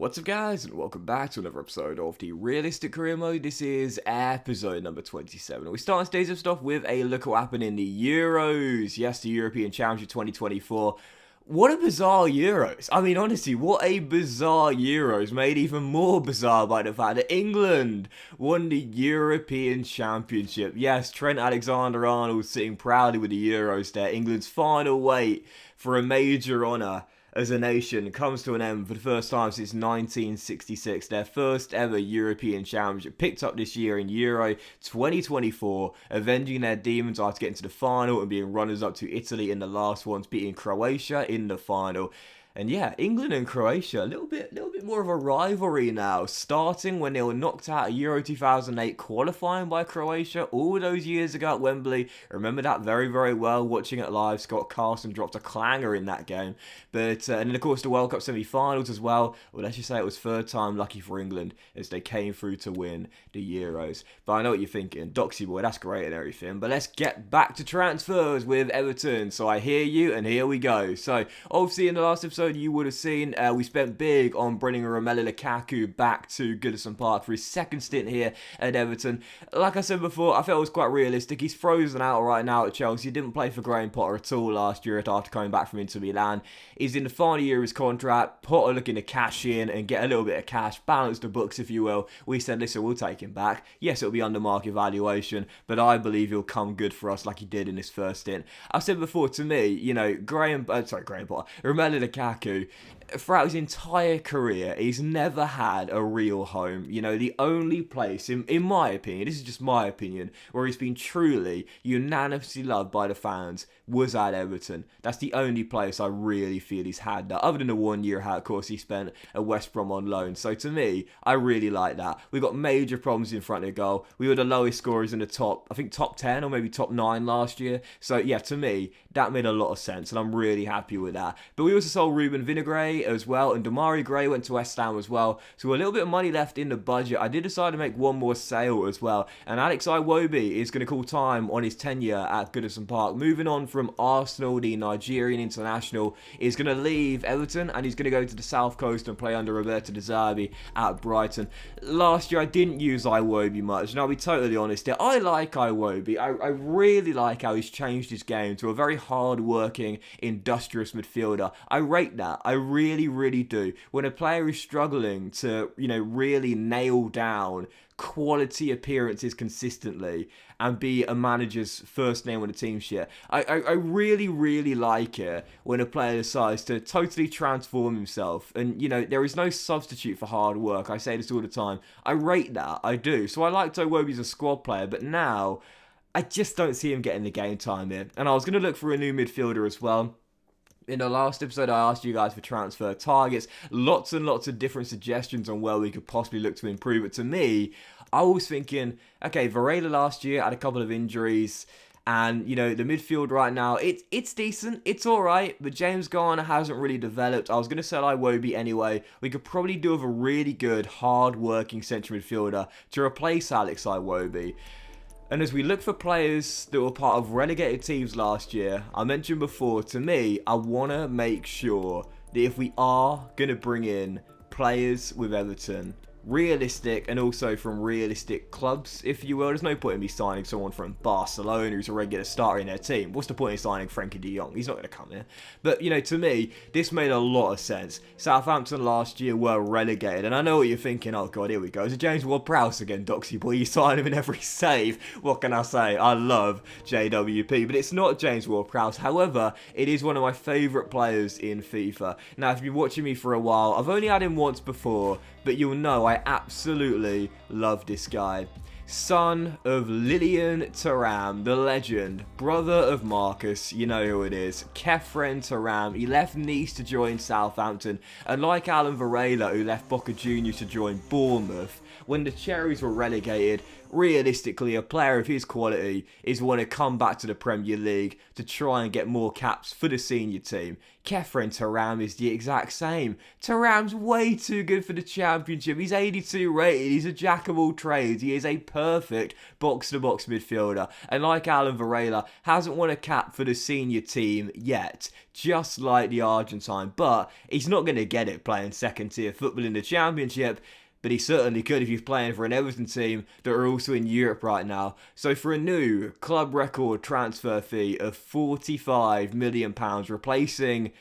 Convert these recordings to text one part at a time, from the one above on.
What's up guys, and welcome back to another episode of the Realistic Career Mode. This is episode number 27. We start today's stuff with a look at what happened in the Euros. Yes, the European Championship 2024. What a bizarre Euros. I mean, honestly, what a bizarre Euros, made even more bizarre by the fact that England won the European Championship. Yes, Trent Alexander-Arnold sitting proudly with the Euros there. England's final wait for a major honour as a nation comes to an end for the first time since 1966. Their first ever European Championship picked up this year in Euro 2024, avenging their demons after getting to the final and being runners-up to Italy in the last ones, beating Croatia in the final. And yeah, England and Croatia, a little bit more of a rivalry now, starting when they were knocked out at Euro 2008 qualifying by Croatia all those years ago at Wembley. I remember that very, very well, watching it live. Scott Carson dropped a clanger in that game. But, and then of course the World Cup semi-finals as well. Well, let's just say it was third time lucky for England as they came through to win the Euros. But I know what you're thinking, Doxy boy, that's great and everything. But let's get back to transfers with Everton. So I hear you, and here we go. So, obviously in the last episode, you would have seen we spent big on bringing Romelu Lukaku back to Goodison Park for his second stint here at Everton. Like I said before, I felt it was quite realistic. He's frozen out right now at Chelsea. He didn't play for Graham Potter at all last year after coming back from Inter Milan. He's in the final year of his contract. Potter looking to cash in and get a little bit of cash, balance the books if you will. We said, listen, we'll take him back. Yes, it'll be under market valuation, but I believe he'll come good for us like he did in his first stint. I said before, to me, you know, Graham Potter, Romelu Lukaku, throughout his entire career, he's never had a real home. You know, the only place, in my opinion, this is just my opinion, where he's been truly unanimously loved by the fans was at Everton. That's the only place I really feel he's had that, other than the 1 year, how of course he spent at West Brom on loan. So to me, I really like that. We got major problems in front of the goal. We were the lowest scorers in the top 10 or maybe top 9 last year. So yeah, to me, that made a lot of sense, and I'm really happy with that. But we also sold Ruben Vinagre as well, and Damari Gray went to West Ham as well. So a little bit of money left in the budget. I did decide to make one more sale as well, and Alex Iwobi is going to call time on his tenure at Goodison Park. Moving on from Arsenal, the Nigerian international is going to leave Everton, and he's going to go to the South Coast and play under Roberto De Zerbi at Brighton. Last year I didn't use Iwobi much, and I'll be totally honest here, I like Iwobi. I really like how he's changed his game to a very hard-working, industrious midfielder. I rate that. I really do. When a player is struggling to, you know, really nail down quality appearances consistently and be a manager's first name on the team sheet, I really like it when a player decides to totally transform himself. And, you know, there is no substitute for hard work. I say this all the time. I rate that. I do. So I liked Iwobi as a squad player, but now I just don't see him getting the game time here. And I was going to look for a new midfielder as well. In the last episode, I asked you guys for transfer targets. Lots and lots of different suggestions on where we could possibly look to improve. But to me, I was thinking, okay, Varela last year had a couple of injuries. And, you know, the midfield right now, it's decent. It's all right. But James Garner hasn't really developed. I was going to sell Iwobi anyway. We could probably do with a really good, hard-working central midfielder to replace Alex Iwobi. And as we look for players that were part of relegated teams last year, I mentioned before, to me, I want to make sure that if we are going to bring in players with Everton, realistic and also from realistic clubs, if you will. There's no point in me signing someone from Barcelona who's a regular starter in their team. What's the point in signing Frankie de Jong? He's not going to come here. But, you know, to me, this made a lot of sense. Southampton last year were relegated, and I know what you're thinking. Oh, God, here we go. Is it James Ward-Prowse again, Doxy boy? You sign him in every save. What can I say? I love JWP, but it's not James Ward-Prowse. However, it is one of my favourite players in FIFA. Now, if you've been watching me for a while, I've only had him once before, but you'll know I absolutely love this guy. Son of Lilian Thuram, the legend, brother of Marcus, you know who it is, Khephren Thuram. He left Nice to join Southampton, and like Alan Varela, who left Boca Juniors to join Bournemouth, when the Cherries were relegated, realistically, a player of his quality is want to come back to the Premier League to try and get more caps for the senior team. Khephren Thuram is the exact same. Thuram's way too good for the Championship. He's 82 rated. He's a jack of all trades. He is a perfect box-to-box midfielder. And like Alan Varela, hasn't won a cap for the senior team yet, just like the Argentine. But he's not going to get it playing second-tier football in the Championship. But he certainly could if he's playing for an Everton team that are also in Europe right now. So for a new club record transfer fee of £45 million, replacing,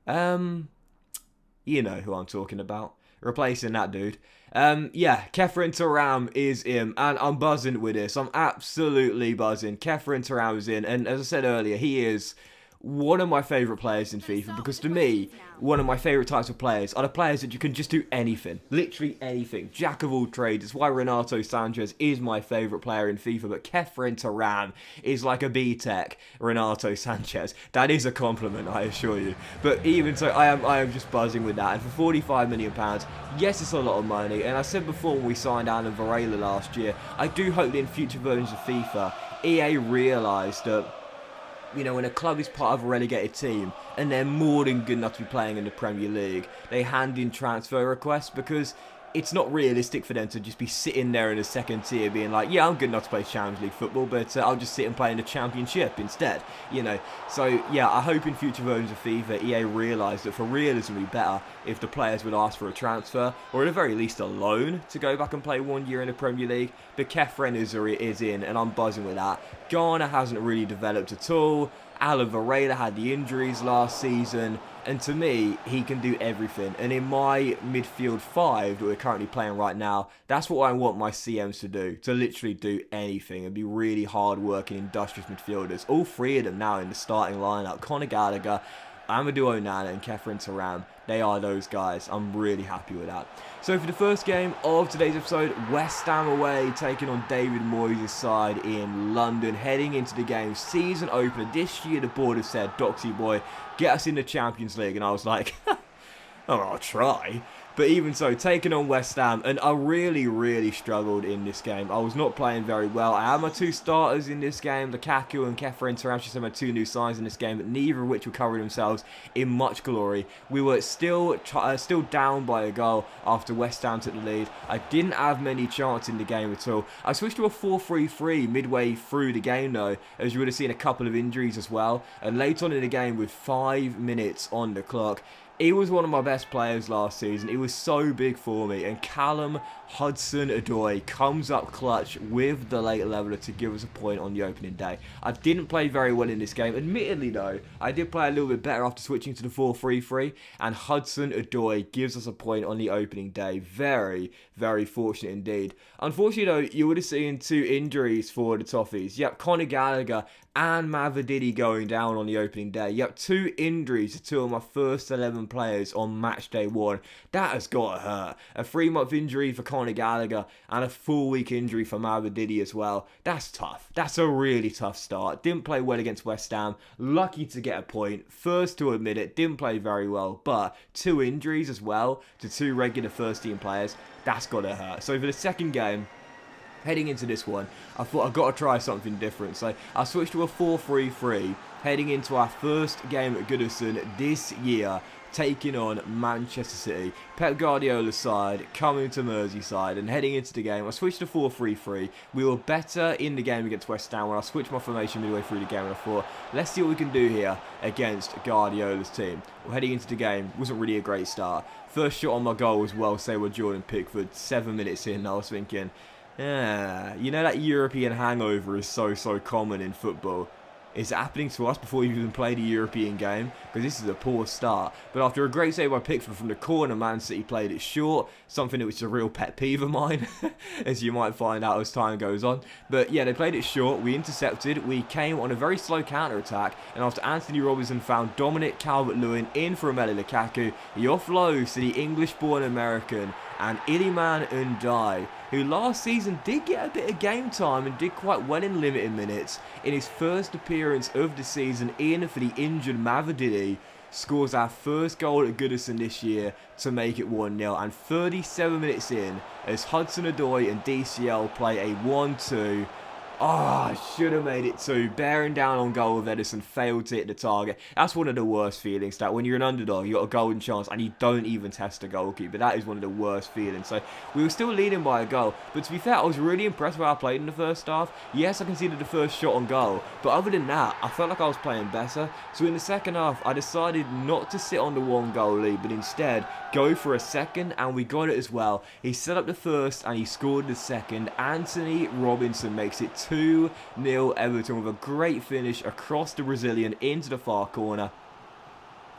you know who I'm talking about. Replacing that dude. Yeah, Khephren Thuram is in, and I'm buzzing with this. I'm absolutely buzzing. Khephren Thuram is in, and as I said earlier, he is one of my favourite players in FIFA, because to me, one of my favourite types of players are the players that you can just do anything. Literally anything. Jack of all trades. It's why Renato Sanchez is my favourite player in FIFA, but Khephren Thuram is like a B-Tech Renato Sanchez. That is a compliment, I assure you. But even so, I am just buzzing with that. And for £45 million, yes, it's a lot of money. And I said before when we signed Alan Varela last year, I do hope that in future versions of FIFA, EA realised that, you know, when a club is part of a relegated team and they're more than good enough to be playing in the Premier League, they hand in transfer requests, because it's not realistic for them to just be sitting there in the second tier being like, yeah, I'm good enough to play Champions League football, but I'll just sit and play in the Championship instead, you know. So, yeah, I hope in future versions of FIFA, EA realise that for realism, it would be better if the players would ask for a transfer, or at the very least a loan, to go back and play 1 year in the Premier League. But Khephren is in, and I'm buzzing with that. Ghana hasn't really developed at all. Alan Varela had the injuries last season, and to me, he can do everything. And in my midfield 5 that we're currently playing right now, that's what I want my CMs to do, to literally do anything and be really hard-working, industrious midfielders. All 3 of them now in the starting lineup. Conor Gallagher, Amadou Onana and Khephren Thuram, they are those guys. I'm really happy with that. So for the first game of today's episode, West Ham away, taking on David Moyes' side in London, heading into the game season opener. This year the board has said, Doxy boy, get us in the Champions League. And I was like, oh, I'll try. But even so, taking on West Ham, and I really struggled in this game. I was not playing very well. I had my 2 starters in this game, Lukaku and Khephren Thuram. She said my 2 new signs in this game, but neither of which were covering themselves in much glory. We were still down by a goal after West Ham took the lead. I didn't have many chances in the game at all. I switched to a 4-3-3 midway through the game though, as you would have seen a couple of injuries as well. And late on in the game with 5 minutes on the clock, he was one of my best players last season. He was so big for me. And Callum Hudson-Odoi comes up clutch with the late leveler to give us a point on the opening day. I didn't play very well in this game. Admittedly, though, I did play a little bit better after switching to the 4-3-3. And Hudson-Odoi gives us a point on the opening day. Very fortunate indeed. Unfortunately, though, you would have seen 2 injuries for the Toffees. Yep, Conor Gallagher and Mavididi going down on the opening day. Yep, 2 injuries to 2 of my first 11 players on match day 1. That has got to hurt. A 3-month injury for Conor Gallagher and a full week injury for Mavididi as well. That's tough. That's a really tough start. Didn't play well against West Ham. Lucky to get a point. First to admit it, didn't play very well. But 2 injuries as well to 2 regular first team players. That's got to hurt. So for the second game, heading into this one, I thought I've got to try something different. So I switched to a 4-3-3, heading into our first game at Goodison this year, taking on Manchester City. Pep Guardiola's side, coming to Merseyside, and heading into the game, I switched to 4-3-3. We were better in the game against West Ham when I switched my formation midway through the game, and I thought, let's see what we can do here against Guardiola's team. Well, heading into the game, wasn't really a great start. First shot on my goal was well saved with Jordan Pickford. 7 minutes in, I was thinking, yeah, you know that European hangover is so common in football. Is it happening to us before we've even played a European game? Because this is a poor start. But after a great save by Pickford from the corner, Man City played it short. Something which is a real pet peeve of mine, as you might find out as time goes on. But yeah, they played it short. We intercepted. We came on a very slow counter-attack. And after Anthony Robinson found Dominic Calvert-Lewin in for Romelu Lukaku, he offloads to the English-born American and Iliman Ndiaye, who last season did get a bit of game time and did quite well in limited minutes. In his first appearance of the season in for the injured Mavididi, scores our first goal at Goodison this year to make it 1-0. And 37 minutes in, as Hudson-Odoi and DCL play a 1-2, Oh, I should have made it two. Bearing down on goal with Edison, failed to hit the target. That's one of the worst feelings, that when you're an underdog, you got a golden chance and you don't even test the goalkeeper. That is one of the worst feelings. So we were still leading by a goal. But to be fair, I was really impressed with how I played in the first half. Yes, I conceded the first shot on goal. But other than that, I felt like I was playing better. So in the second half, I decided not to sit on the one goal lead, but instead go for a second, and we got it as well. He set up the first and he scored the second. Anthony Robinson makes it 2-0 Everton with a great finish across the Brazilian into the far corner.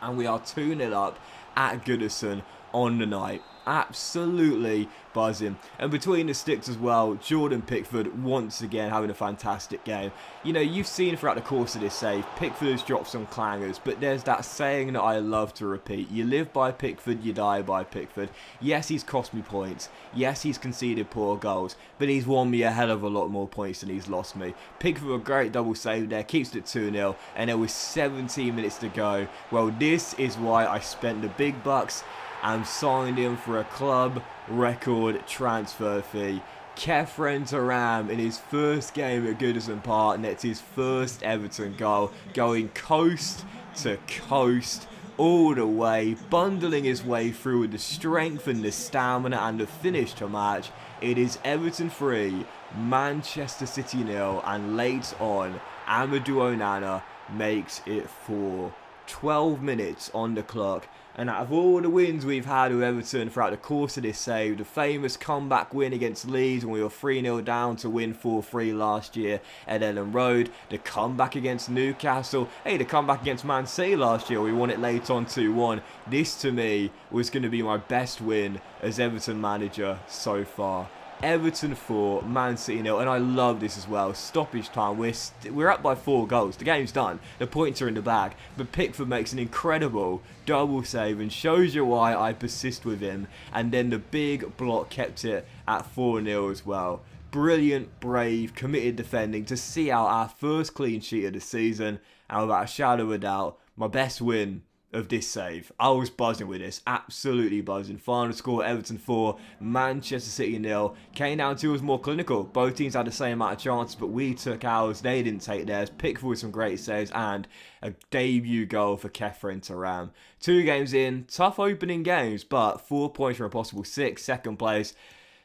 And we are 2-0 up at Goodison on the night. Absolutely buzzing. And between the sticks as well, Jordan Pickford once again having a fantastic game. You know, you've seen throughout the course of this save, Pickford has dropped some clangers, but there's that saying that I love to repeat. You live by Pickford, you die by Pickford. Yes, he's cost me points. Yes, he's conceded poor goals, but he's won me a hell of a lot more points than he's lost me. Pickford with a great double save there, keeps it 2-0, and there was 17 minutes to go. Well, this is why I spent the big bucks and signed him for a club record transfer fee. Khephren Thuram in his first game at Goodison Park nets his first Everton goal, going coast to coast all the way, bundling his way through with the strength and the stamina and the finish to match. It is Everton 3, Manchester City 0, and late on, Amadou Onana makes it 4. 12 minutes on the clock. And out of all the wins we've had with Everton throughout the course of this save, the famous comeback win against Leeds when we were 3-0 down to win 4-3 last year at Ellen Road, the comeback against Newcastle, the comeback against Man City last year, we won it late on 2-1. This to me was going to be my best win as Everton manager so far. Everton 4, Man City 0, and I love this as well. Stoppage time, we're up by 4 goals. The game's done. The points are in the bag. But Pickford makes an incredible double save and shows you why I persist with him. And then the big block kept it at 4-0 as well. Brilliant, brave, committed defending to see out our first clean sheet of the season. And without a shadow of a doubt, my best win of this save. I was buzzing with this, absolutely buzzing. Final score, Everton 4, Manchester City 0. Came down to was more clinical. Both teams had the same amount of chances, but we took ours, they didn't take theirs. Pickford with some great saves and a debut goal for Khephren Thuram. 2 games in, tough opening games, but 4 points from a possible 6, second place.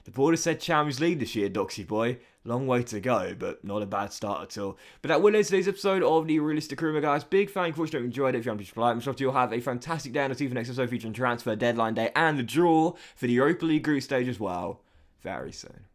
The board has said Champions League this year, Doxy boy. Long way to go, but not a bad start at all. But that will end today's episode of the Realistic Rumor, guys. Big thank you for watching. If you enjoyed it, if you haven't, like, I'm sure you'll have a fantastic day. And I'll see you for the next episode featuring transfer deadline day and the draw for the Europa League group stage as well very soon.